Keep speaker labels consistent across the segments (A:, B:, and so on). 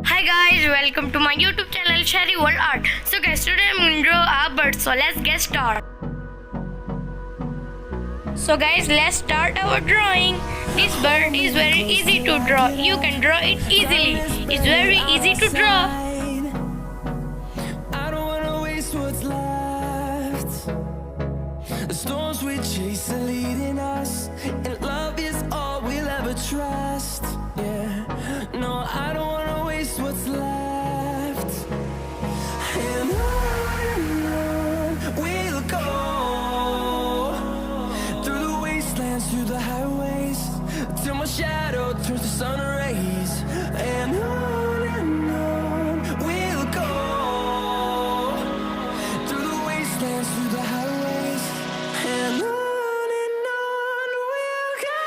A: Hi guys, welcome to my YouTube channel Shary World Art. So guys, today I'm going to draw a bird. So let's get started. So guys, let's start our drawing. This bird is very easy to draw. You can draw it easily. It's very easy to draw.
B: I don't wanna waste what's left. The storms we chase are leading us, and love is all we'll ever trust. Yeah, no, I don't wanna waste what's left. And on we'll go, through the wastelands, through the highways, till my shadow turns to sun rays. And on we'll go, through the wastelands, through the highways, and on we'll go.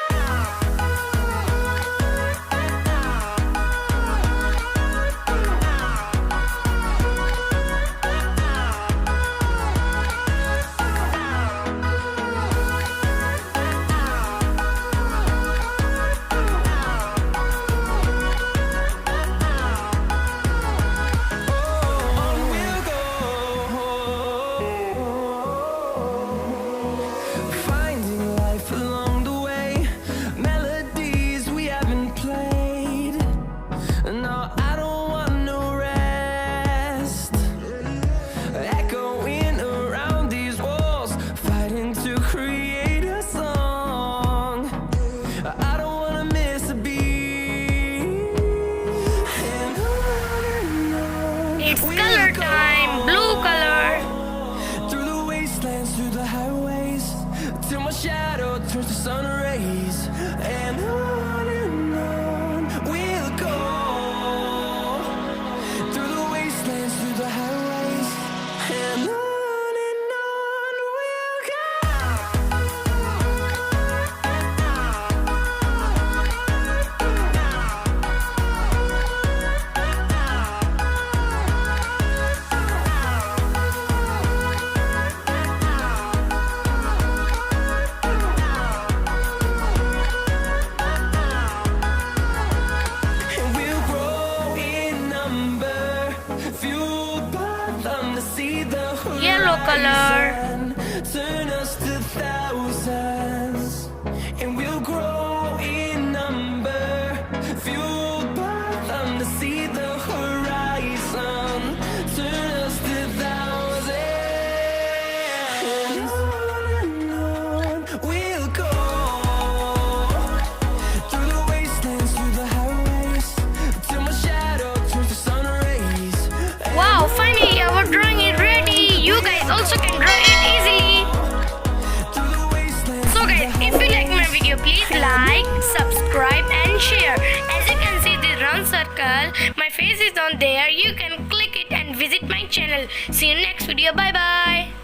B: Finding life along the way, melodies we haven't played. No, I don't want no rest. Echoing around these walls, fighting to create a song. I don't wanna miss a beat. And on
A: It's
B: we'll
A: color
B: go.
A: time, blue color.
B: Through the wastelands, through the highways, till my shadow turns to sun rays. And on we'll go, through the wastelands, through the highways, and on we'll go. And we'll grow in number, fueled by them to see the
A: Yellow color.
B: horizon, turn us to thousands. And we'll grow in number, fueled by them to see the horizon, turn us to thousands. And on we'll go, through the wastelands, through the highways, till my shadow turns to sun rays.
A: Wow, finally our drawing is ready. You guys also can draw it easily.
B: Through the wastelands,
A: So guys, if you like my video, please like, subscribe and share. As you can see this round circle, my face is on there. You can click it and visit my channel. See you next video. Bye bye.